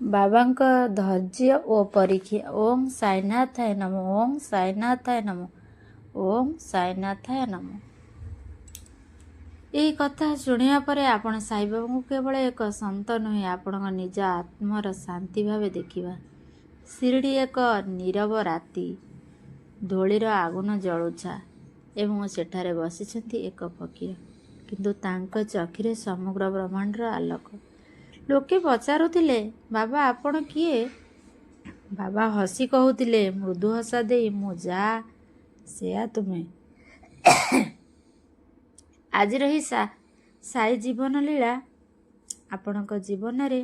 ବାବାଙ୍କ ଧୈର୍ଯ୍ୟ ଓ ପରୀକ୍ଷା। ଓଂ ସାଇନାଥାୟ ନମଃ। ଓଂ ସାଇନାଥାୟ ନମଃ। ଓଂ ସାଇନାଥାୟ ନମଃ। ଏହି କଥା ଶୁଣିବା ପରେ ଆପଣ ସାଇବାବାଙ୍କୁ କେବଳ ଏକ ସନ୍ଥ ନୁହେଁ, ଆପଣଙ୍କ ନିଜ ଆତ୍ମର ଶାନ୍ତି ଭାବେ ଦେଖିବା। ଶିରିଡ଼ି ଏକ ନୀରବ ରାତି, ଧୂଳିର ଆଗୁନ ଜଳୁଛା ଏବଂ ସେଠାରେ ବସିଛନ୍ତି ଏକ ଫକୀର, କିନ୍ତୁ ତାଙ୍କ ଚକ୍ଷୁରେ ସମଗ୍ର ବ୍ରହ୍ମାଣ୍ଡର ଆଲୋକ। ଲୋକେ ପଚାରୁଥିଲେ, ବାବା ଆପଣ କିଏ? ବାବା ହସି କହୁଥିଲେ, ମୃଦୁ ହସ ଦେଇ, ମୁଁ ଯାହା ସେୟା ତୁମେ। ଆଜିର ଏହି ସାଇ ଜୀବନ ଲୀଳା ଆପଣଙ୍କ ଜୀବନରେ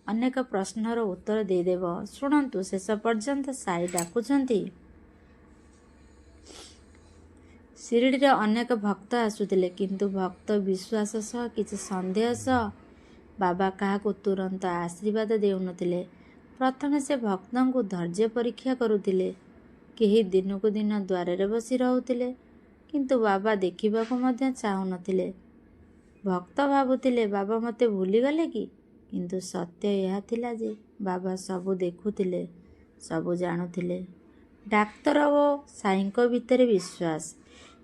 ଅନେକ ପ୍ରଶ୍ନର ଉତ୍ତର ଦେଇଦେବ। ଶୁଣନ୍ତୁ ଶେଷ ପର୍ଯ୍ୟନ୍ତ। ସାଇ ଡାକୁଛନ୍ତି। ଶିରିଡ଼ିରେ ଅନେକ ଭକ୍ତ ଆସୁଥିଲେ, କିନ୍ତୁ ଭକ୍ତ ବିଶ୍ୱାସ ସହ କିଛି ସନ୍ଦେହ ସହ ବାବା କାହାକୁ ତୁରନ୍ତ ଆଶୀର୍ବାଦ ଦେଉନଥିଲେ। ପ୍ରଥମେ ସେ ଭକ୍ତଙ୍କୁ ଧୈର୍ଯ୍ୟ ପରୀକ୍ଷା କରୁଥିଲେ। କେହି ଦିନକୁ ଦିନ ଦ୍ୱାରରେ ବସି ରହୁଥିଲେ, କିନ୍ତୁ ବାବା ଦେଖିବାକୁ ମଧ୍ୟ ଚାହୁଁନଥିଲେ। ଭକ୍ତ ଭାବୁଥିଲେ, ବାବା ମୋତେ ଭୁଲିଗଲେ କି? କିନ୍ତୁ ସତ୍ୟ ଏହା ଥିଲା ଯେ ବାବା ସବୁ ଦେଖୁଥିଲେ, ସବୁ ଜାଣୁଥିଲେ। ଡାକ୍ତର ଓ ସାଇଙ୍କ ଭିତରେ ବିଶ୍ୱାସ।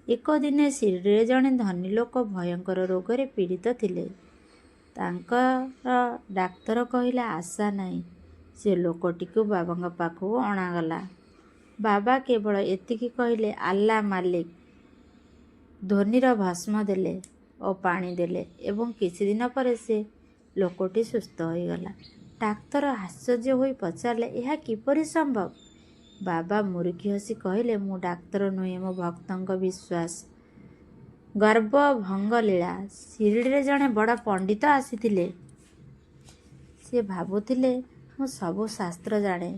ଏକ ଦିନେ ଶିରିଡ଼ିରେ ଜଣେ ଧନୀ ଲୋକ ଭୟଙ୍କର ରୋଗରେ ପୀଡ଼ିତ ଥିଲେ। ତାଙ୍କର ଡାକ୍ତର କହିଲା, ଆଶା ନାହିଁ। ସେ ଲୋକଟିକୁ ବାବାଙ୍କ ପାଖକୁ ଅଣାଗଲା। ବାବା କେବଳ ଏତିକି କହିଲେ, ଆଲ୍ଲା ମାଲିକ। ଧୋନିର ଭସ୍ମ ଦେଲେ ଓ ପାଣି ଦେଲେ ଏବଂ କିଛି ଦିନ ପରେ ସେ ଲୋକଟି ସୁସ୍ଥ ହୋଇଗଲା। ଡାକ୍ତର ଆଶ୍ଚର୍ଯ୍ୟ ହୋଇ ପଚାରିଲେ, ଏହା କିପରି ସମ୍ଭବ? ବାବା ମୁରୁକି ହସି କହିଲେ, ମୁଁ ଡାକ୍ତର ନୁହେଁ, ମୋ ଭକ୍ତଙ୍କ ବିଶ୍ୱାସ ଗର୍ବ ଭଙ୍ଗ ଲୀଳା। ଶିରିଡ଼ିରେ ଜଣେ ବଡ଼ ପଣ୍ଡିତ ଆସିଥିଲେ। ସେ ଭାବୁଥିଲେ, ମୁଁ ସବୁ ଶାସ୍ତ୍ର ଜାଣେ।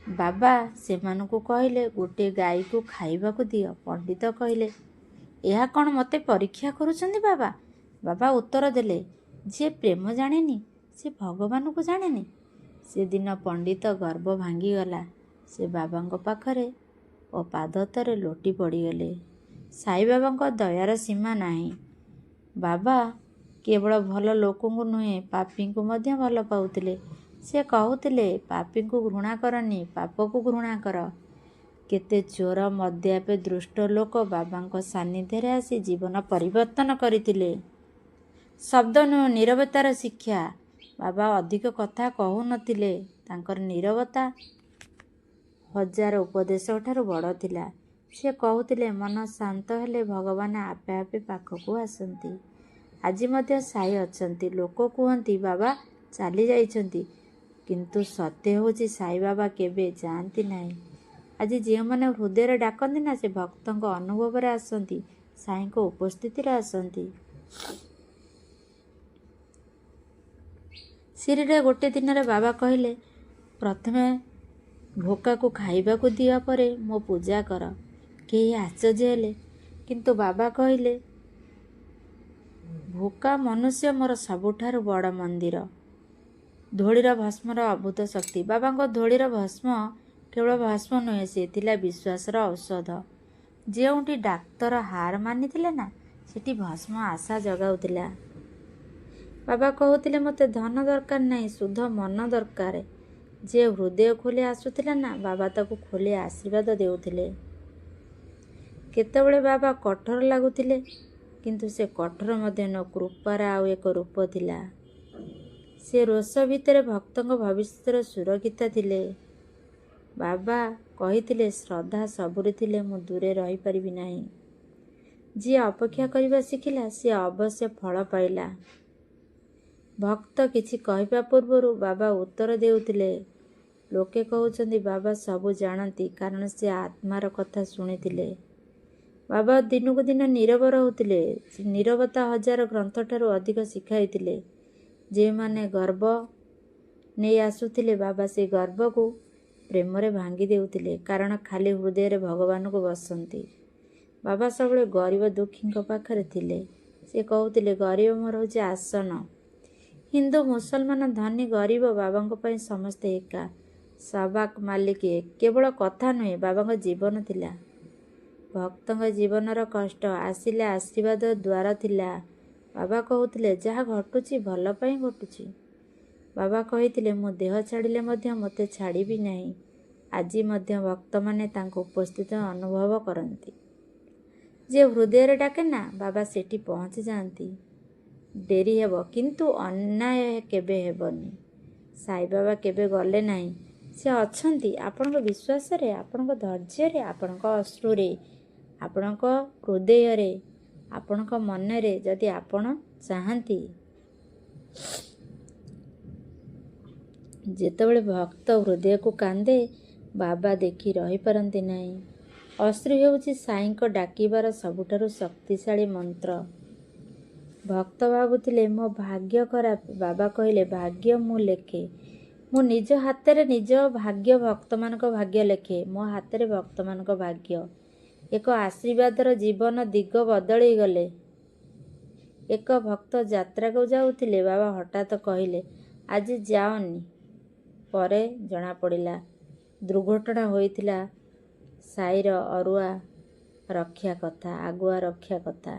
ବାବା ସେମାନଙ୍କୁ କହିଲେ, ଗୋଟିଏ ଗାଈକୁ ଖାଇବାକୁ ଦିଅ। ପଣ୍ଡିତ କହିଲେ, ଏହା କ'ଣ ମୋତେ ପରୀକ୍ଷା କରୁଛନ୍ତି ବାବା? ବାବା ଉତ୍ତର ଦେଲେ, ଯିଏ ପ୍ରେମ ଜାଣେନି ସେ ଭଗବାନଙ୍କୁ ଜାଣେନି। ସେଦିନ ପଣ୍ଡିତ ଗର୍ବ ଭାଙ୍ଗିଗଲା। ସେ ବାବାଙ୍କ ପାଖରେ ଓ ପାଦ ତଳେ ଲୋଟି ପଡ଼ିଗଲେ। ସାଇବାବାଙ୍କ ଦୟାର ସୀମା ନାହିଁ। ବାବା କେବଳ ଭଲ ଲୋକଙ୍କୁ ନୁହେଁ, ପାପୀଙ୍କୁ ମଧ୍ୟ ଭଲ ପାଉଥିଲେ। ସେ କହୁଥିଲେ, ପାପୀଙ୍କୁ ଘୃଣା କରନି, ପାପକୁ ଘୃଣା କର। କେତେ ଚୋର, ମଦ୍ୟପୀ, ଦୁଷ୍ଟ ଲୋକ ବାବାଙ୍କ ସାନ୍ନିଧ୍ୟରେ ଆସି ଜୀବନ ପରିବର୍ତ୍ତନ କରିଥିଲେ। ଶବ୍ଦ ନୁହେଁ, ନୀରବତାର ଶିକ୍ଷା। ବାବା ଅଧିକ କଥା କହୁନଥିଲେ। ତାଙ୍କର ନୀରବତା ହଜାର ଉପଦେଶଠାରୁ ବଡ଼ ଥିଲା। ସେ କହୁଥିଲେ, ମନ ଶାନ୍ତ ହେଲେ ଭଗବାନ ଆପେ ଆପେ ପାଖକୁ ଆସନ୍ତି। ଆଜି ମଧ୍ୟ ସାଇ ଅଛନ୍ତି। ଲୋକ କୁହନ୍ତି, ବାବା ଚାଲି ଯାଇଛନ୍ତି, କିନ୍ତୁ ସତ୍ୟ ହେଉଛି ସାଇବାବା କେବେ ଯାଆନ୍ତି ନାହିଁ। ଆଜି ଯେଉଁମାନେ ହୃଦୟରେ ଡାକନ୍ତି ନା, ସେ ଭକ୍ତଙ୍କ ଅନୁଭବରେ ଆସନ୍ତି, ସାଇଙ୍କ ଉପସ୍ଥିତିରେ ଆସନ୍ତି। ଶିରିଡ଼ିରେ ଗୋଟିଏ ଦିନରେ ବାବା କହିଲେ, ପ୍ରଥମେ ଭୋକାକୁ ଖାଇବାକୁ ଦିଅ, ପରେ ମୋ ପୂଜା କର। କେହି ଆଶ୍ଚର୍ଯ୍ୟ ହେଲେ, କିନ୍ତୁ ବାବା କହିଲେ, ଭୋକା ମନୁଷ୍ୟ ମୋର ସବୁଠାରୁ ବଡ଼ ମନ୍ଦିର। ଧୂଳିର ଭସ୍ମର ଅଦ୍ଭୁତ ଶକ୍ତି। ବାବାଙ୍କ ଧୂଳିର ଭସ୍ମ କେବଳ ଭସ୍ମ ନୁହେଁ, ସେ ଥିଲା ବିଶ୍ୱାସର ଔଷଧ। ଯେଉଁଠି ଡାକ୍ତର ହାର ମାନିଥିଲେ ନା, ସେଠି ଭସ୍ମ ଆଶା ଜଗାଉଥିଲା। ବାବା କହୁଥିଲେ, ମୋତେ ଧନ ଦରକାର ନାହିଁ, ଶୁଦ୍ଧ ମନ ଦରକାର। ଯେ ହୃଦୟ ଖୋଲି ଆସୁଥିଲା ନା, ବାବା ତାକୁ ଖୋଲି ଆଶୀର୍ବାଦ ଦେଉଥିଲେ। କେତେବେଳେ ବାବା କଠୋର ଲାଗୁଥିଲେ, କିନ୍ତୁ ସେ କଠୋର ମଧ୍ୟ ନୁହେଁ, କୃପାର ଆଉ ଏକ ରୂପ ଥିଲା। ସେ ରୋଷ ଭିତରେ ଭକ୍ତଙ୍କ ଭବିଷ୍ୟତର ସୁରକ୍ଷିତ ଥିଲେ। ବାବା କହିଥିଲେ, ଶ୍ରଦ୍ଧା ସବୁରେ ଥିଲେ ମୁଁ ଦୂରେ ରହିପାରିବି ନାହିଁ। ଯିଏ ଅପେକ୍ଷା କରିବା ଶିଖିଲା, ସିଏ ଅବଶ୍ୟ ଫଳ ପାଇଲା। ଭକ୍ତ କିଛି କହିବା ପୂର୍ବରୁ ବାବା ଉତ୍ତର ଦେଉଥିଲେ। ଲୋକେ କହୁଛନ୍ତି, ବାବା ସବୁ ଜାଣନ୍ତି, କାରଣ ସେ ଆତ୍ମାର କଥା ଶୁଣିଥିଲେ। ବାବା ଦିନକୁ ଦିନ ନୀରବ ରହୁଥିଲେ। ନୀରବତା ହଜାର ଗ୍ରନ୍ଥଠାରୁ ଅଧିକ ଶିଖାଇଥିଲେ। ଯେଉଁମାନେ ଗର୍ବ ନେଇ ଆସୁଥିଲେ, ବାବା ସେ ଗର୍ବକୁ ପ୍ରେମରେ ଭାଙ୍ଗି ଦେଉଥିଲେ, କାରଣ ଖାଲି ହୃଦୟରେ ଭଗବାନଙ୍କୁ ବସନ୍ତି। ବାବା ସବୁବେଳେ ଗରିବ ଦୁଃଖୀଙ୍କ ପାଖରେ ଥିଲେ। ସେ କହୁଥିଲେ, ଗରିବ ମୋର ହେଉଛି ଆସନ। ହିନ୍ଦୁ, ମୁସଲମାନ, ଧନୀ, ଗରିବ ବାବାଙ୍କ ପାଇଁ ସମସ୍ତେ ଏକା। ସବାକ ମାଲିକ ଏକ। କେବଳ କଥା ନୁହେଁ, ବାବାଙ୍କ ଜୀବନ ଥିଲା। ଭକ୍ତଙ୍କ ଜୀବନର କଷ୍ଟ ଆସିଲେ ଆଶୀର୍ବାଦ ଦ୍ୱାର ଥିଲା। ବାବା କହୁଥିଲେ, ଯାହା ଘଟୁଛି ଭଲ ପାଇଁ ଘଟୁଛି। ବାବା କହିଥିଲେ, ମୋ ଦେହ ଛାଡ଼ିଲେ ମଧ୍ୟ ମୋତେ ଛାଡ଼ିବି ନାହିଁ। ଆଜି ମଧ୍ୟ ଭକ୍ତମାନେ ତାଙ୍କ ଉପସ୍ଥିତ ଅନୁଭବ କରନ୍ତି। ଯିଏ ହୃଦୟରେ ଡାକେ ନା, ବାବା ସେଠି ପହଞ୍ଚି ଯାଆନ୍ତି। ଡେରି ହେବ କିନ୍ତୁ ଅନ୍ୟାୟ କେବେ ହେବନି। ସାଇବାବା କେବେ ଗଲେ ନାହିଁ। ସେ ଅଛନ୍ତି ଆପଣଙ୍କ ବିଶ୍ୱାସରେ, ଆପଣଙ୍କ ଧୈର୍ଯ୍ୟରେ, ଆପଣଙ୍କ ଅଶ୍ରୁରେ, ଆପଣଙ୍କ ହୃଦୟରେ, ଆପଣଙ୍କ ମନରେ, ଯଦି ଆପଣ ଚାହାନ୍ତି। ଯେତେବେଳେ ଭକ୍ତ ହୃଦୟକୁ କାନ୍ଦେ, ବାବା ଦେଖି ରହିପାରନ୍ତି ନାହିଁ। ଅଶ୍ରୁ ହେଉଛି ସାଇଙ୍କ ଡାକିବାର ସବୁଠାରୁ ଶକ୍ତିଶାଳୀ ମନ୍ତ୍ର। ଭକ୍ତ ଭାବୁଥିଲେ ମୋ ଭାଗ୍ୟ ଖରାପ। ବାବା କହିଲେ, ଭାଗ୍ୟ ମୁଁ ଲେଖେ। ମୁଁ ନିଜ ହାତରେ ନିଜ ଭାଗ୍ୟ, ଭକ୍ତମାନଙ୍କ ଭାଗ୍ୟ ଲେଖେ। ମୋ ହାତରେ ଭକ୍ତମାନଙ୍କ ଭାଗ୍ୟ। ଏକ ଆଶୀର୍ବାଦର ଜୀବନ ଦିଗ ବଦଳେଇ ଗଲେ। ଏକ ଭକ୍ତ ଯାତ୍ରାକୁ ଯାଉଥିଲେ। ବାବା ହଠାତ୍ କହିଲେ, ଆଜି ଯାଅନି। ପରେ ଜଣାପଡ଼ିଲା ଦୁର୍ଘଟଣା ହୋଇଥିଲା। ସାଇର ଆଗୁଆ ରକ୍ଷା କଥା।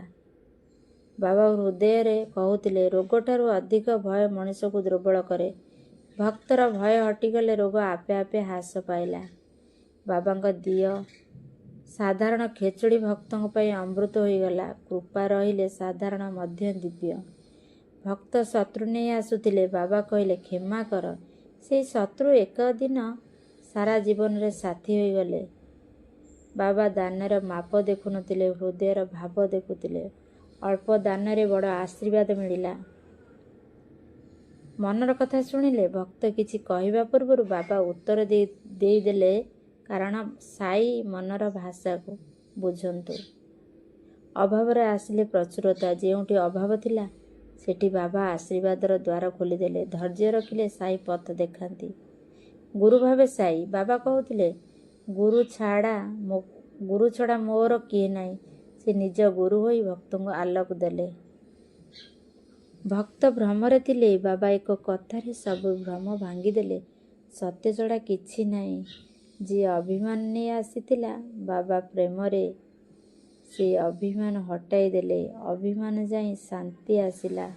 ବାବା ହୃଦୟରେ କହୁଥିଲେ, ରୋଗଠାରୁ ଅଧିକ ଭୟ ମଣିଷକୁ ଦୁର୍ବଳ କରେ। ଭକ୍ତର ଭୟ ହଟିଗଲେ ରୋଗ ଆପେ ଆପେ ହ୍ରାସ ପାଇଲା। ବାବାଙ୍କ ଦିଅ ସାଧାରଣ ଖେଚୁଡ଼ି ଭକ୍ତଙ୍କ ପାଇଁ ଅମୃତ ହୋଇଗଲା। କୃପା ରହିଲେ ସାଧାରଣ ମଧ୍ୟ ଦିବ୍ୟ। ଭକ୍ତ ଶତ୍ରୁ ନେଇ ଆସୁଥିଲେ। ବାବା କହିଲେ, କ୍ଷମା କର। ସେହି ଶତ୍ରୁ ଏକ ଦିନ ସାରା ଜୀବନରେ ସାଥୀ ହୋଇଗଲେ। ବାବା ଦାନର ମାପ ଦେଖୁନଥିଲେ, ହୃଦୟର ଭାବ ଦେଖୁଥିଲେ। ଅଳ୍ପ ଦାନରେ ବଡ଼ ଆଶୀର୍ବାଦ ମିଳିଲା। ମନର କଥା ଶୁଣିଲେ। ଭକ୍ତ କିଛି କହିବା ପୂର୍ବରୁ ବାବା ଉତ୍ତର ଦେଇଦେଲେ, କାରଣ ସାଇ ମନର ଭାଷାକୁ ବୁଝନ୍ତୁ। ଅଭାବରେ ଆସିଲେ ପ୍ରଚୁରତା। ଯେଉଁଠି ଅଭାବ ଥିଲା ସେଠି ବାବା ଆଶୀର୍ବାଦର ଦ୍ୱାର ଖୋଲିଦେଲେ। ଧୈର୍ଯ୍ୟ ରଖିଲେ ସାଇ ପଥ ଦେଖାନ୍ତି। ଗୁରୁ ଭାବେ ସାଇ। ବାବା କହୁଥିଲେ, ଗୁରୁ ଛଡ଼ା ମୋର କିଏ ନାହିଁ। ସେ ନିଜ ଗୁରୁ ହୋଇ ଭକ୍ତଙ୍କୁ ଆଲୋକ ଦେଲେ। ଭକ୍ତ ଭ୍ରମରେ ଥିଲେ। ବାବା ଏକ କଥାରେ ସବୁ ଭ୍ରମ ଭାଙ୍ଗିଦେଲେ। ସତ୍ୟ ଛଡ଼ା କିଛି ନାହିଁ। ଯିଏ ଅଭିମାନ ନେଇ ଆସିଥିଲା, ବାବା ପ୍ରେମରେ ସେ ଅଭିମାନ ହଟାଇ ଦେଲେ। ଅଭିମାନ ଯାଇ ଶାନ୍ତି ଆସିଲା।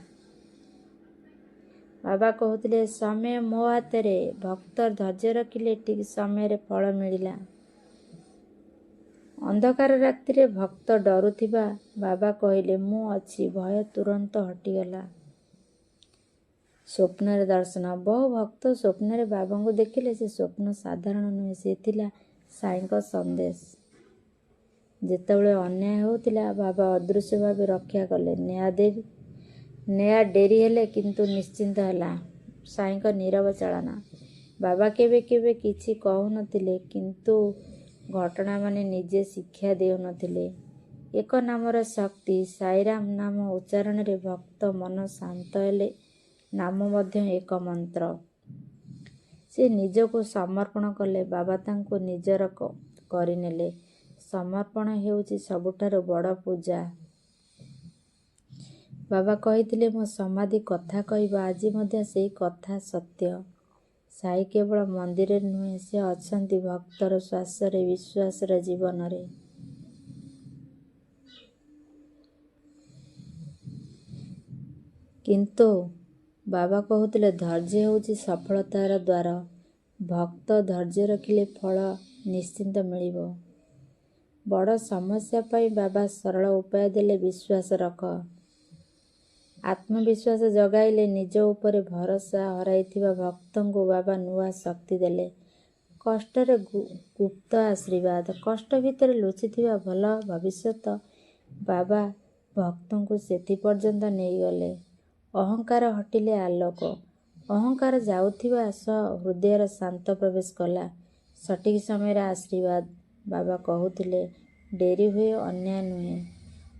ବାବା କହୁଥିଲେ, ସମୟ ମୋ ହାତରେ। ଭକ୍ତ ଧୈର୍ଯ୍ୟ ରଖିଲେ, ଠିକ୍ ସମୟରେ ଫଳ ମିଳିଲା। ଅନ୍ଧକାର ରାତିରେ ଭକ୍ତ ଡରୁଥିବା। ବାବା କହିଲେ, ମୁଁ ଅଛି। ଭୟ ତୁରନ୍ତ ହଟିଗଲା। ସ୍ୱପ୍ନରେ ଦର୍ଶନ। ବହୁ ଭକ୍ତ ସ୍ୱପ୍ନରେ ବାବାଙ୍କୁ ଦେଖିଲେ। ସେ ସ୍ୱପ୍ନ ସାଧାରଣ ନୁହେଁ, ସେ ଥିଲା ସାଇଙ୍କ ସନ୍ଦେଶ। ଯେତେବେଳେ ଅନ୍ୟାୟ ହେଉଥିଲା, ବାବା ଅଦୃଶ୍ୟ ଭାବେ ରକ୍ଷା କଲେ। ନ୍ୟାୟ ଡେରି ହେଲେ କିନ୍ତୁ ନିଶ୍ଚିନ୍ତ ହେଲା। ସାଇଙ୍କ ନୀରବ ଚାଳନା। ବାବା କେବେ କେବେ କିଛି କହୁନଥିଲେ, କିନ୍ତୁ ଘଟଣାମାନେ ନିଜେ ଶିକ୍ଷା ଦେଉନଥିଲେ। ଏକ ନାମର ଶକ୍ତି। ସାଇରାମ ନାମ ଉଚ୍ଚାରଣରେ ଭକ୍ତ ମନ ଶାନ୍ତ ହେଲେ। ନାମ ମଧ୍ୟ ଏକ ମନ୍ତ୍ର। ସେ ନିଜକୁ ସମର୍ପଣ କଲେ। ବାବା ତାଙ୍କୁ ନିଜର କରିନେଲେ। ସମର୍ପଣ ହେଉଛି ସବୁଠାରୁ ବଡ଼ ପୂଜା। ବାବା କହିଥିଲେ, ମୋ ସମାଧି କଥା କହିବ। ଆଜି ମଧ୍ୟ ସେଇ କଥା ସତ୍ୟ। ସାଇ କେବଳ ମନ୍ଦିରରେ ନୁହେଁ, ସେ ଅଛନ୍ତି ଭକ୍ତର ଶ୍ୱାସରେ, ବିଶ୍ୱାସର ଜୀବନରେ। କିନ୍ତୁ ବାବା କହୁଥିଲେ, ଧୈର୍ଯ୍ୟ ହେଉଛି ସଫଳତାର ଦ୍ୱାର। ଭକ୍ତ ଧୈର୍ଯ୍ୟ ରଖିଲେ ଫଳ ନିଶ୍ଚିନ୍ତ ମିଳିବ। ବଡ଼ ସମସ୍ୟା ପାଇଁ ବାବା ସରଳ ଉପାୟ ଦେଲେ, ବିଶ୍ୱାସ ରଖ। ଆତ୍ମବିଶ୍ୱାସ ଜଗାଇଲେ। ନିଜ ଉପରେ ଭରସା ହରାଇଥିବା ଭକ୍ତଙ୍କୁ ବାବା ନୂଆ ଶକ୍ତି ଦେଲେ। କଷ୍ଟରେ ଗୁପ୍ତ ଆଶୀର୍ବାଦ। କଷ୍ଟ ଭିତରେ ଲୁଚିଥିବା ଭଲ ଭବିଷ୍ୟତ। ବାବା ଭକ୍ତଙ୍କୁ ସେଥି ପର୍ଯ୍ୟନ୍ତ ନେଇଗଲେ। ଅହଙ୍କାର ହଟିଲେ ଆଲୋକ। ଅହଙ୍କାର ଯାଉଥିବା ସହ ହୃଦୟର ଶାନ୍ତ ପ୍ରବେଶ କଲା। ସଠିକ୍ ସମୟରେ ଆଶୀର୍ବାଦ। ବାବା କହୁଥିଲେ, ଡେରି ହୁଏ, ଅନ୍ୟାୟ ନୁହେଁ।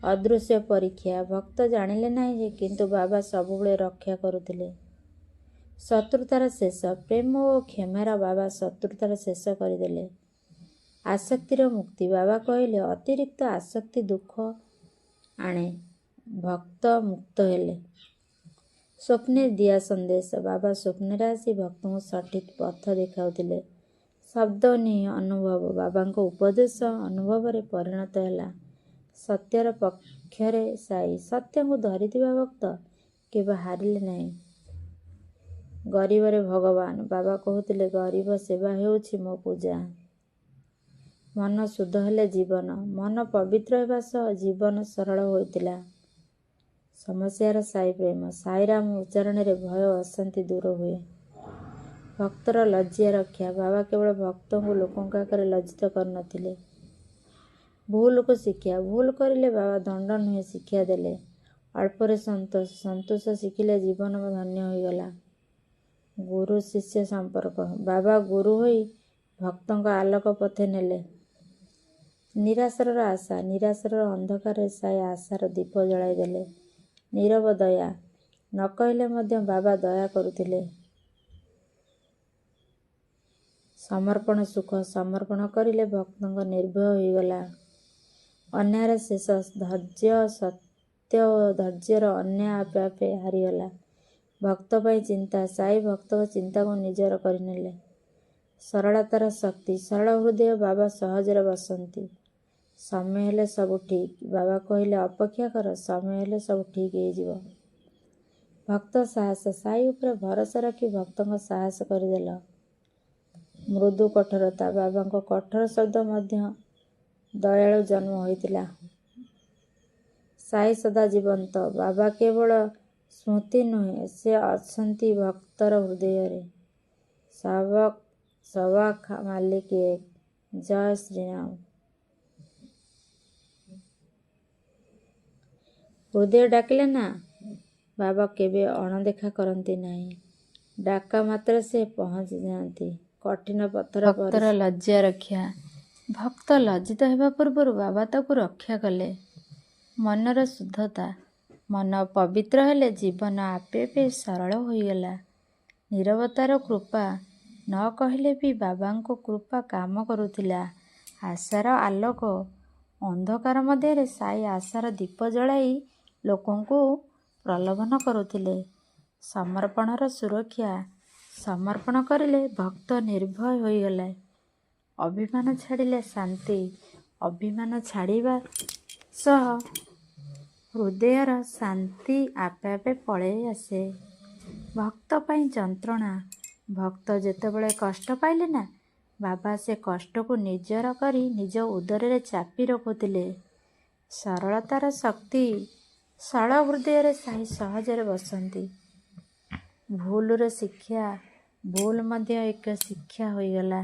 ଅଦୃଶ୍ୟ ପରୀକ୍ଷା। ଭକ୍ତ ଜାଣିଲେ ନାହିଁ ଯେ, କିନ୍ତୁ ବାବା ସବୁବେଳେ ରକ୍ଷା କରୁଥିଲେ। ଶତ୍ରୁତାର ଶେଷ। ପ୍ରେମ ଓ କ୍ଷମାର ବାବା ଶତ୍ରୁତାର ଶେଷ କରିଦେଲେ। ଆସକ୍ତିର ମୁକ୍ତି। ବାବା କହିଲେ, ଅତିରିକ୍ତ ଆସକ୍ତି ଦୁଃଖ ଆଣେ। ଭକ୍ତ ମୁକ୍ତ ହେଲେ। ସ୍ୱପ୍ନରେ ଦିଆ ସନ୍ଦେଶ। ବାବା ସ୍ୱପ୍ନରେ ଆସି ଭକ୍ତଙ୍କୁ ସଠିକ୍ ପଥ ଦେଖାଉଥିଲେ। ଶବ୍ଦ ନୁହେଁ, ଅନୁଭବ। ବାବାଙ୍କ ଉପଦେଶ ଅନୁଭବରେ ପରିଣତ ହେଲା। ସତ୍ୟର ପକ୍ଷରେ ସାଇ। ସତ୍ୟକୁ ଧରିଥିବା ଭକ୍ତ କେବେ ହାରିଲେ ନାହିଁ। ଗରିବରେ ଭଗବାନ। ବାବା କହୁଥିଲେ ଗରିବ ସେବା ହେଉଛି ମୋ ପୂଜା। ମନ ଶୁଦ୍ଧ ହେଲେ ଜୀବନ। ମନ ପବିତ୍ର ହେବା ସହ ଜୀବନ ସରଳ ହୋଇଥିଲା। ସମସ୍ୟାର ସାଇ ପ୍ରେମ। ସାଇରାମ ଉଚ୍ଚାରଣରେ ଭୟ ଅଶାନ୍ତି ଦୂର ହୁଏ। ଭକ୍ତର ଲଜ୍ଜା ରକ୍ଷା। ବାବା କେବଳ ଭକ୍ତଙ୍କୁ ଲୋକଙ୍କ ଆଗରେ ଲଜ୍ଜିତ କରିନଥିଲେ। ଭୁଲକୁ ଶିକ୍ଷା। ଭୁଲ କରିଲେ ବାବା ଦଣ୍ଡ ନୁହେଁ ଶିକ୍ଷା ଦେଲେ। ଅଳ୍ପରେ ସନ୍ତୋଷ। ସନ୍ତୋଷ ଶିଖିଲେ ଜୀବନ ଧନ୍ୟ ହୋଇଗଲା। ଗୁରୁ ଶିଷ୍ୟ ସମ୍ପର୍କ। ବାବା ଗୁରୁ ହୋଇ ଭକ୍ତଙ୍କ ଆଲୋକ ପଥେ ନେଲେ। ନିରାଶାର ଆଶା। ନିରାଶାର ଅନ୍ଧକାରରେ ସାଇ ଆଶାର ଦୀପ ଜଳାଇ ଦେଲେ। ନୀରବ ଦୟା। ନ କହିଲେ ମଧ୍ୟ ବାବା ଦୟା କରୁଥିଲେ। ସମର୍ପଣ ସୁଖ। ସମର୍ପଣ କରିଲେ ଭକ୍ତଙ୍କ ନିର୍ଭୟ ହୋଇଗଲା। ଅନ୍ୟାୟର ଶେଷ। ଧୈର୍ଯ୍ୟ। ସତ୍ୟ ଓ ଧୈର୍ଯ୍ୟର ଅନ୍ୟାୟ ଆପେ ଆପେ ହାରିଗଲା। ଭକ୍ତ ପାଇଁ ଚିନ୍ତା। ସାଇ ଭକ୍ତଙ୍କ ଚିନ୍ତାକୁ ନିଜର କରିନେଲେ। ସରଳତାର ଶକ୍ତି। ସରଳ ହୃଦୟ ବାବା ସହଜରେ ବସନ୍ତି। ସମୟ ହେଲେ ସବୁ ଠିକ୍। ବାବା କହିଲେ ଅପେକ୍ଷା କର, ସମୟ ହେଲେ ସବୁ ଠିକ୍ ହେଇଯିବ। ଭକ୍ତ ସାହସ। ସାଇ ଉପରେ ଭରସା ରଖି ଭକ୍ତଙ୍କ ସାହସ କରିଦେଲ। ମୃଦୁ କଠୋରତା। ବାବାଙ୍କ କଠୋର ଶବ୍ଦ ମଧ୍ୟ ଦୟାଳୁ ଜନ୍ମ ହୋଇଥିଲା। ସାଇ ସଦା ଜୀବନ୍ତ। ବାବା କେବଳ ସ୍ମୃତି ନୁହେଁ, ସେ ଅଛନ୍ତି ଭକ୍ତର ହୃଦୟରେ। ସବକ୍ ମାଲିକ ଏକ। ଜୟ ଶ୍ରୀରାମ। ହୃଦୟ ଡାକିଲେ ନା, ବାବା କେବେ ଅଣଦେଖା କରନ୍ତି ନାହିଁ। ଡାକା ମାତ୍ରେ ସେ ପହଞ୍ଚି ଯାଆନ୍ତି। କଠିନ ପଥର ଭକ୍ତର ଲଜ୍ଜା ରକ୍ଷା। ଭକ୍ତ ଲଜ୍ଜିତ ହେବା ପୂର୍ବରୁ ବାବା ତାକୁ ରକ୍ଷା କଲେ। ମନର ଶୁଦ୍ଧତା। ମନ ପବିତ୍ର ହେଲେ ଜୀବନ ଆପେ ଆପେ ସରଳ ହୋଇଗଲା। ନୀରବତାର କୃପା। ନ କହିଲେ ବି ବାବାଙ୍କ କୃପା କାମ କରୁଥିଲା। ଆଶାର ଆଲୋକ। ଅନ୍ଧକାର ମଧ୍ୟରେ ସାଇ ଆଶାର ଦୀପ ଜଳାଇ ଲୋକଙ୍କୁ ପ୍ରଲୋଭନ କରୁଥିଲେ। ସମର୍ପଣର ସୁରକ୍ଷା। ସମର୍ପଣ କରିଲେ ଭକ୍ତ ନିର୍ଭୟ ହୋଇଗଲେ। ଅଭିମାନ ଛାଡ଼ିଲେ ଶାନ୍ତି। ଅଭିମାନ ଛାଡ଼ିବା ସହ ହୃଦୟର ଶାନ୍ତି ଆପେ ଆପେ ପଳେଇ ଆସେ। ଭକ୍ତ ପାଇଁ ଯନ୍ତ୍ରଣା। ଭକ୍ତ ଯେତେବେଳେ କଷ୍ଟ ପାଇଲେ ନା, ବାବା ସେ କଷ୍ଟକୁ ନିଜର କରି ନିଜ ଉଦରରେ ଚାପି ରଖୁଥିଲେ। ସରଳତାର ଶକ୍ତି। ସରଳ ହୃଦୟରେ ସାଇ ସହଜରେ ବସନ୍ତି। ଭୁଲର ଶିକ୍ଷା। ଭୁଲ ମଧ୍ୟ ଏକ ଶିକ୍ଷା ହୋଇଗଲା।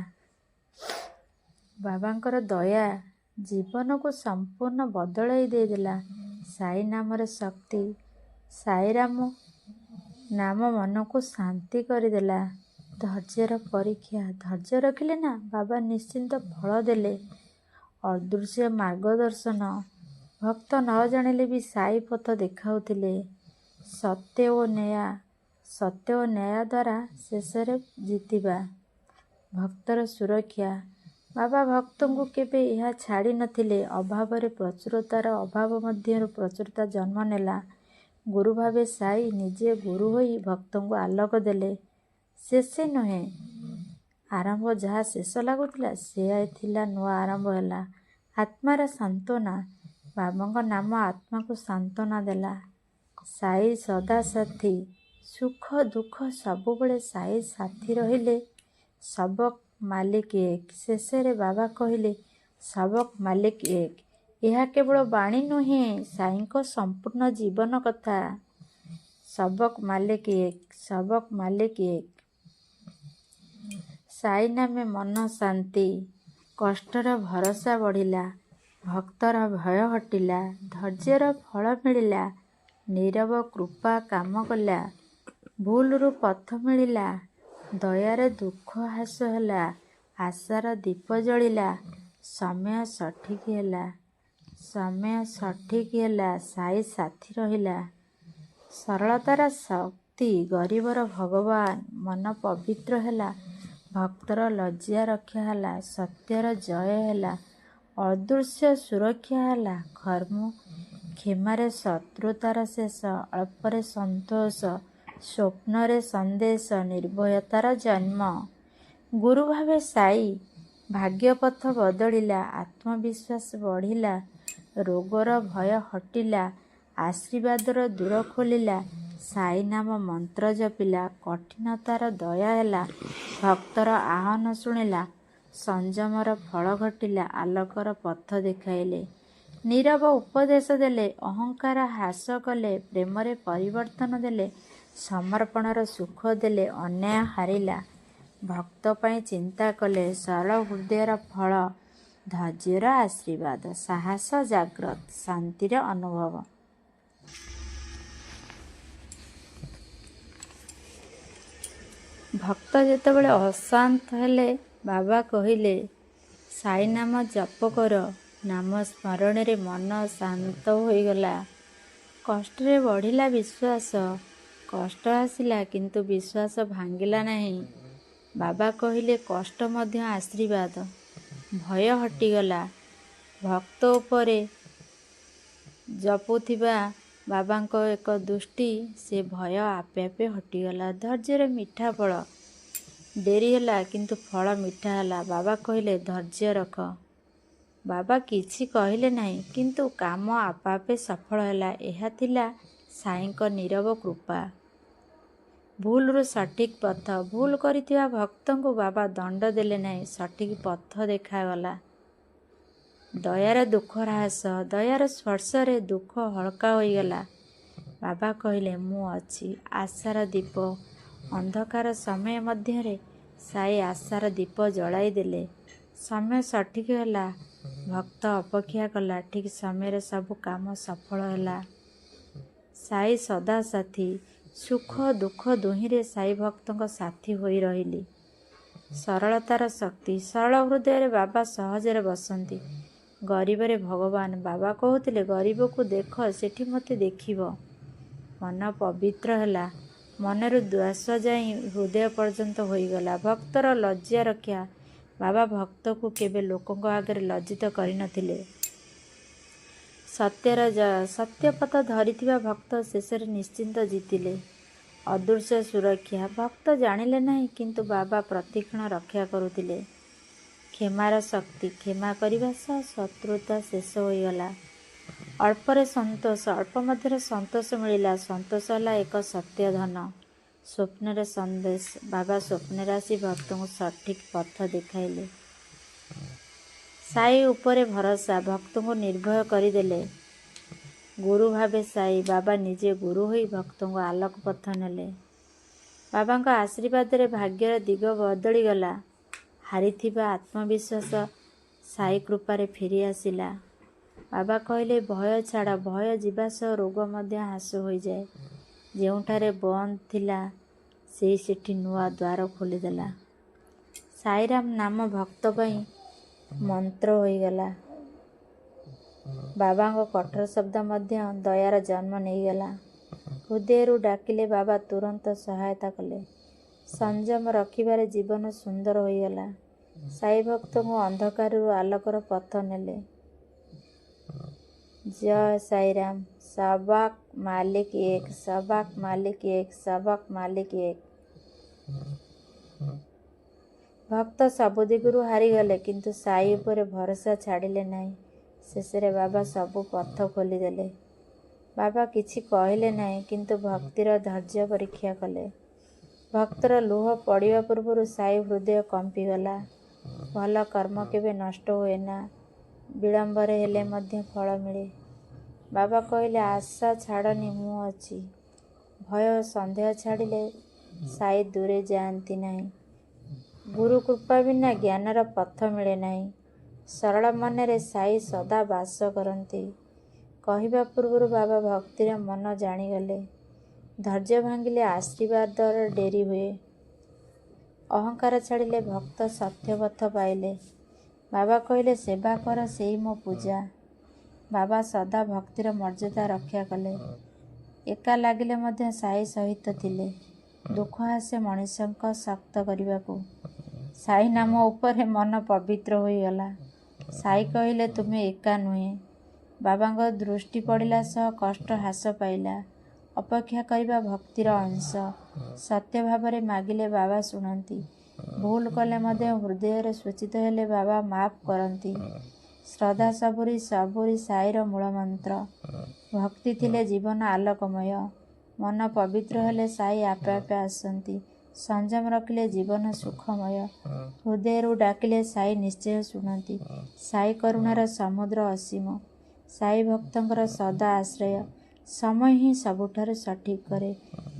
ବାବାଙ୍କର ଦୟା ଜୀବନକୁ ସମ୍ପୂର୍ଣ୍ଣ ବଦଳାଇ ଦେଇଦେଲା। ସାଇ ନାମର ଶକ୍ତି। ସାଇରାମ ନାମ ମନକୁ ଶାନ୍ତି କରିଦେଲା। ଧୈର୍ଯ୍ୟର ପରୀକ୍ଷା। ଧୈର୍ଯ୍ୟ ରଖିଲେ ନା, ବାବା ନିଶ୍ଚିନ୍ତ ଫଳ ଦେଲେ। ଅଦୃଶ୍ୟ ମାର୍ଗଦର୍ଶନ। ଭକ୍ତ ନ ଜାଣିଲେ ବି ସାଇ ପଥ ଦେଖାଉଥିଲେ। ସତ୍ୟ ଓ ନ୍ୟାୟ। ସତ୍ୟ ଓ ନ୍ୟାୟ ଦ୍ୱାରା ଶେଷରେ ଜିତିବା। ଭକ୍ତର ସୁରକ୍ଷା। ବାବା ଭକ୍ତଙ୍କୁ କେବେ ଏହା ଛାଡ଼ି ନଥିଲେ। ଅଭାବରେ ପ୍ରଚୁରତାର ଅଭାବ ମଧ୍ୟରୁ ପ୍ରଚୁରତା ଜନ୍ମ ନେଲା। ଗୁରୁ ଭାବେ ସାଇ ନିଜେ ଗୁରୁ ହୋଇ ଭକ୍ତଙ୍କୁ ଆଲୋକ ଦେଲେ। ଶେଷ ନୁହେଁ, ଆରମ୍ଭ। ଯାହା ଶେଷ ଲାଗୁଥିଲା ସେୟା ଥିଲା ନୂଆ ଆରମ୍ଭ ହେଲା। ଆତ୍ମାର ସାନ୍ତ୍ୱନା। ବାବାଙ୍କ ନାମ ଆତ୍ମାକୁ ସାନ୍ତ୍ୱନା ଦେଲା। ସାଇ ସଦା ସାଥୀ। ସୁଖ ଦୁଃଖ ସବୁବେଳେ ସାଇ ସାଥୀ ରହିଲେ। ସବକ୍ ମାଲିକ ଏକ। ଶେଷରେ ବାବା କହିଲେ ସବକ୍ ମାଲିକ ଏକ। ଏହା କେବଳ ବାଣୀ ନୁହେଁ, ସାଇଙ୍କ ସମ୍ପୂର୍ଣ୍ଣ ଜୀବନ କଥା। ସବକ୍ ମାଲିକ ଏକ। ସବକ୍ ମାଲିକ ଏକ। ସାଇ ନାମେ ମନ ଶାନ୍ତି। କଷ୍ଟର ଭରସା ବଢ଼ିଲା। ଭକ୍ତର ଭୟ ହଟିଲା। ଧୈର୍ଯ୍ୟର ଫଳ ମିଳିଲା। ନୀରବ କୃପା କାମ କଲା। ଭୁଲରୁ ପଥ ମିଳିଲା। ଦୟାରେ ଦୁଃଖ ହ୍ରାସ ହେଲା। ଆଶାର ଦୀପ ଜଳିଲା। ସମୟ ସଠିକ୍ ହେଲା। ସମୟ ସଠିକ୍ ହେଲା। ସାଇ ସାଥୀ ରହିଲା। ସରଳତାର ଶକ୍ତି। ଗରିବର ଭଗବାନ। ମନ ପବିତ୍ର ହେଲା। ଭକ୍ତର ଲଜ୍ଜା ରକ୍ଷା ହେଲା। ସତ୍ୟର ଜୟ ହେଲା। ଅଦୃଶ୍ୟ ସୁରକ୍ଷା ହେଲା। କ୍ଷମାରେ ଶତ୍ରୁତାର ଶେଷ। ଅଳ୍ପରେ ସନ୍ତୋଷ। ସ୍ୱପ୍ନରେ ସନ୍ଦେଶ। ନିର୍ଭୟତାର ଜନ୍ମ। ଗୁରୁ ଭାବେ ସାଇ। ଭାଗ୍ୟପଥ ବଦଳିଲା। ଆତ୍ମବିଶ୍ୱାସ ବଢ଼ିଲା। ରୋଗର ଭୟ ହଟିଲା। ଆଶୀର୍ବାଦର ଦୂର ଖୋଲିଲା। ସାଇ ନାମ ମନ୍ତ୍ର ଜପିଲା। କଠିନତାର ଦୟା ହେଲା। ଭକ୍ତର ଆହ୍ୱାନ ଶୁଣିଲା। ସଂଯମର ଫଳ ଘଟିଲା। ଆଲୋକର ପଥ ଦେଖାଇଲେ। ନୀରବ ଉପଦେଶ ଦେଲେ। ଅହଙ୍କାର ହ୍ରାସ କଲେ। ପ୍ରେମରେ ପରିବର୍ତ୍ତନ ଦେଲେ। ସମର୍ପଣର ସୁଖ ଦେଲେ। ଅନ୍ୟାୟ ହାରିଲା। ଭକ୍ତ ପାଇଁ ଚିନ୍ତା କଲେ। ସରଳ ହୃଦୟର ଫଳ। ଧୈର୍ଯ୍ୟର ଆଶୀର୍ବାଦ। ସାହସ ଜାଗ୍ରତ। ଶାନ୍ତିର ଅନୁଭବ। ଭକ୍ତ ଯେତେବେଳେ ଅଶାନ୍ତ ହେଲେ ବାବା କହିଲେ, ସାଇ ନାମ ଜପ କର। ନାମ ସ୍ମରଣରେ ମନ ଶାନ୍ତ ହୋଇଗଲା। କଷ୍ଟରେ ବଢ଼ିଲା ବିଶ୍ୱାସ। କଷ୍ଟ ଆସିଲା କିନ୍ତୁ ବିଶ୍ୱାସ ଭାଙ୍ଗିଲା ନାହିଁ। ବାବା କହିଲେ କଷ୍ଟ ମଧ୍ୟ ଆଶୀର୍ବାଦ। ଭୟ ହଟିଗଲା। ଭକ୍ତ ଉପରେ ଜପୁଥିବା ବାବାଙ୍କ ଏକ ଦୃଷ୍ଟି, ସେ ଭୟ ଆପେ ଆପେ ହଟିଗଲା। ଧୈର୍ଯ୍ୟର ମିଠା ଫଳ। ଡେରି ହେଲା କିନ୍ତୁ ଫଳ ମିଠା ହେଲା। ବାବା କହିଲେ ଧୈର୍ଯ୍ୟ ରଖ। ବାବା କିଛି କହିଲେ ନାହିଁ କିନ୍ତୁ କାମ ଆପେ ଆପେ ସଫଳ ହେଲା। ଏହା ଥିଲା ସାଇଙ୍କ ନୀରବ କୃପା। ଭୁଲରୁ ସଠିକ୍ ପଥ। ଭୁଲ କରିଥିବା ଭକ୍ତଙ୍କୁ ବାବା ଦଣ୍ଡ ଦେଲେ ନାହିଁ, ସଠିକ୍ ପଥ ଦେଖାଗଲା। ଦୟାର ଦୁଃଖ ହ୍ରାସ। ଦୟାର ସ୍ପର୍ଶରେ ଦୁଃଖ ହଳକା ହୋଇଗଲା। ବାବା କହିଲେ ମୁଁ ଅଛି। ଆଶାର ଦୀପ। ଅନ୍ଧକାର ସମୟ ମଧ୍ୟରେ ସାଇ ଆଶାର ଦୀପ ଜଳାଇ ଦେଲେ। ସମୟ ସଠିକ୍ ହେଲା। ଭକ୍ତ ଅପେକ୍ଷା କଲା। ଠିକ୍ ସମୟରେ ସବୁ କାମ ସଫଳ ହେଲା। ସାଇ ସଦା ସାଥୀ। ସୁଖ ଦୁଃଖ ଦୁହିଁରେ ସାଇ ଭକ୍ତଙ୍କ ସାଥୀ ହୋଇ ରହିଲି। ସରଳତାର ଶକ୍ତି। ସରଳ ହୃଦୟରେ ବାବା ସହଜରେ ବସନ୍ତି। ଗରିବରେ ଭଗବାନ। ବାବା କହୁଥିଲେ ଗରିବକୁ ଦେଖ, ସେଠି ମୋତେ ଦେଖିବ। ମନ ପବିତ୍ର ହେଲା। ମନରୁ ଦ୍ୱେଷ ଯାଇ ହୃଦୟ ପର୍ଯ୍ୟନ୍ତ ହୋଇଗଲା। ଭକ୍ତର ଲଜ୍ଜା ରକ୍ଷା। ବାବା ଭକ୍ତକୁ କେବେ ଲୋକଙ୍କ ଆଗରେ ଲଜ୍ଜିତ କରିନଥିଲେ। ସତ୍ୟର ଜୟ। ସତ୍ୟ ପଥ ଧରିଥିବା ଭକ୍ତ ଶେଷରେ ନିଶ୍ଚିନ୍ତ ଜିତିଲେ। ଅଦୃଶ୍ୟ ସୁରକ୍ଷା। ଭକ୍ତ ଜାଣିଲେ ନାହିଁ କିନ୍ତୁ ବାବା ପ୍ରତିକ୍ଷଣ ରକ୍ଷା କରୁଥିଲେ। କ୍ଷମାର ଶକ୍ତି। କ୍ଷମା କରିବା ସହ ଶତ୍ରୁତା ଶେଷ ହୋଇଗଲା। ଅଳ୍ପରେ ସନ୍ତୋଷ। ଅଳ୍ପ ମଧ୍ୟରେ ସନ୍ତୋଷ ମିଳିଲା। ସନ୍ତୋଷ ହେଲା ଏକ ସତ୍ୟ ଧନ। ସ୍ୱପ୍ନରେ ସନ୍ଦେଶ। ବାବା ସ୍ୱପ୍ନରେ ଆସି ଭକ୍ତଙ୍କୁ ସଠିକ୍ ପଥ ଦେଖାଇଲେ। ସାଇ ଉପରେ ଭରସା। ଭକ୍ତଙ୍କୁ ନିର୍ଭୟ କରିଦେଲେ। ଗୁରୁ ଭାବେ ସାଇ। ବାବା ନିଜେ ଗୁରୁ ହୋଇ ଭକ୍ତଙ୍କୁ ଆଲୋକ ପଥ ନେଲେ। ବାବାଙ୍କ ଆଶୀର୍ବାଦରେ ଭାଗ୍ୟର ଦିଗ ବଦଳିଗଲା। ହାରିଥିବା ଆତ୍ମବିଶ୍ୱାସ ସାଇ କୃପାରେ ଫେରି ଆସିଲା। ବାବା କହିଲେ ଭୟ ଛାଡ଼। ଭୟ ଯିବା ସହ ରୋଗ ମଧ୍ୟ ହ୍ରାସ ହୋଇଯାଏ। ଯେଉଁଠାରେ ବନ୍ଦ ଥିଲା ସେଠି ନୂଆ ଦ୍ୱାର ଖୋଲିଦେଲା। ସାଇରାମ ନାମ ଭକ୍ତ ପାଇଁ ମନ୍ତ୍ର ହୋଇଗଲା। ବାବାଙ୍କ କଠୋର ଶବ୍ଦ ମଧ୍ୟ ଦୟାର ଜନ୍ମ ନେଇଗଲା। ହୃଦୟରୁ ଡାକିଲେ ବାବା ତୁରନ୍ତ ସହାୟତା କଲେ। ସଂଯମ ରଖିବାରେ ଜୀବନ ସୁନ୍ଦର ହୋଇଗଲା। ସାଇ ଭକ୍ତଙ୍କୁ ଅନ୍ଧକାରରୁ ଆଲୋକର ପଥ ନେଲେ। ଜୟ ସାଇରାମ। ସବାକ୍ ମାଲିକ ଏକ। ସବାକ୍ ମାଲିକ ଏକ। ସବାକ୍ ମାଲିକ ଏକ। ଭକ୍ତ ସବୁ ଦିଗରୁ ହାରିଗଲେ କିନ୍ତୁ ସାଇ ଉପରେ ଭରସା ଛାଡ଼ିଲେ ନାହିଁ। ଶେଷରେ ବାବା ସବୁ ପଥ ଖୋଲିଦେଲେ। ବାବା କିଛି କହିଲେ ନାହିଁ କିନ୍ତୁ ଭକ୍ତିର ଧୈର୍ଯ୍ୟ ପରୀକ୍ଷା କଲେ। ଭକ୍ତର ଲୁହ ପଡ଼ିବା ପୂର୍ବରୁ ସାଇ ହୃଦୟ କମ୍ପିଗଲା। ଭଲ କର୍ମ କେବେ ନଷ୍ଟ ହୁଏନା। ବିଳମ୍ବରେ ହେଲେ ମଧ୍ୟ ଫଳ ମିଳେ। ବାବା କହିଲେ ଆଶା ଛାଡ଼ନି, ମୁଁ ଅଛି। ଭୟ ଓ ସନ୍ଦେହ ଛାଡ଼ିଲେ ସାଇ ଦୂରେ ଯାଆନ୍ତି ନାହିଁ। ଗୁରୁ କୃପା ବିନା ଜ୍ଞାନର ପଥ ମିଳେ ନାହିଁ। ସରଳ ମନରେ ସାଇ ସଦା ବାସ କରନ୍ତି। କହିବା ପୂର୍ବରୁ ବାବା ଭକ୍ତିର ମନ ଜାଣିଗଲେ। ଧୈର୍ଯ୍ୟ ଭାଙ୍ଗିଲେ ଆଶୀର୍ବାଦର ଡେରି ହୁଏ। ଅହଙ୍କାର ଛାଡ଼ିଲେ ଭକ୍ତ ସତ୍ୟ ପଥ ପାଇଲେ। ବାବା କହିଲେ ସେବା କର, ସେଇ ମୋ ପୂଜା। ବାବା ସଦା ଭକ୍ତିର ମର୍ଯ୍ୟାଦା ରକ୍ଷା କଲେ। ଏକା ଲାଗିଲେ ମଧ୍ୟ ସାଇ ସହିତ ଥିଲେ। ଦୁଃଖ ଆସେ ମଣିଷଙ୍କ ଶକ୍ତ କରିବାକୁ। ସାଇ ନାମ ଉପରେ ମନ ପବିତ୍ର ହୋଇଗଲା। ସାଇ କହିଲେ ତୁମେ ଏକା ନୁହେଁ। ବାବାଙ୍କ ଦୃଷ୍ଟି ପଡ଼ିଲା ସହ କଷ୍ଟ ହ୍ରାସ ପାଇଲା। ଅପେକ୍ଷା କରିବା ଭକ୍ତିର ଅଂଶ। ସତ୍ୟ ଭାବରେ ମାଗିଲେ ବାବା ଶୁଣନ୍ତି। ଭୁଲ କଲେ ମଧ୍ୟ ହୃଦୟରେ ସୂଚିତ ହେଲେ ବାବା ମାଫ କରନ୍ତି। ଶ୍ରଦ୍ଧା ସବୁରି ସାଇର ମୂଳମନ୍ତ୍ର। ଭକ୍ତି ଥିଲେ ଜୀବନ ଆଲୋକମୟ। ମନ ପବିତ୍ର ହେଲେ ସାଇ ଆପେ ଆପେ ଆସନ୍ତି। ସଂଯମ ରଖିଲେ ଜୀବନ ସୁଖମୟ। ହୃଦୟରୁ ଡାକିଲେ ସାଇ ନିଶ୍ଚୟ ଶୁଣନ୍ତି। ସାଇ କରୁଣାର ସମୁଦ୍ର ଅସୀମ। ସାଇ ଭକ୍ତଙ୍କର ସଦା ଆଶ୍ରୟ। ସମୟ ହିଁ ସବୁଠାରୁ ସଠିକ୍ କରେ।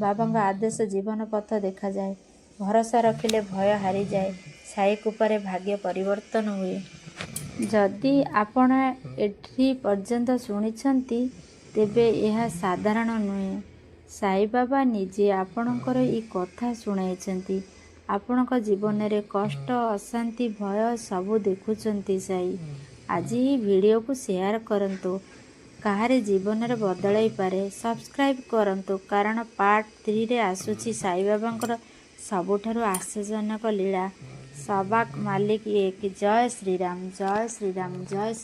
ବାବାଙ୍କ ଆଦେଶ ଜୀବନ ପଥ ଦେଖାଯାଏ। ଭରସା ରଖିଲେ ଭୟ ହାରିଯାଏ। ସାଇ କୃପାରେ ଭାଗ୍ୟ ପରିବର୍ତ୍ତନ ହୁଏ। ଯଦି ଆପଣ ଏଠି ପର୍ଯ୍ୟନ୍ତ ଶୁଣିଛନ୍ତି ତେବେ ଏହା ସାଧାରଣ ନୁହେଁ। ସାଇବାବା ନିଜେ ଆପଣଙ୍କର ଏହି କଥା ଶୁଣାଇଛନ୍ତି। ଆପଣଙ୍କ ଜୀବନରେ କଷ୍ଟ, ଅଶାନ୍ତି, ଭୟ ସବୁ ଦେଖୁଛନ୍ତି ସାଇ। ଆଜି ଏହି ଭିଡ଼ିଓକୁ ସେୟାର କରନ୍ତୁ। କାହାରି ଜୀବନରେ ବଦଳାଇ ପାରେ। ସବସ୍କ୍ରାଇବ୍ କରନ୍ତୁ କାରଣ ପାର୍ଟ 3ରେ ଆସୁଛି ସାଇବାବାଙ୍କର ସବୁଠାରୁ ଆଶ୍ଚର୍ଯ୍ୟଜନକ ଲୀଳା। ସବାକ୍ ମାଲିକ ଏକ। ଜୟ ଶ୍ରୀରାମ, ଜୟ ଶ୍ରୀରାମ, ଜୟ ଶ୍ରୀ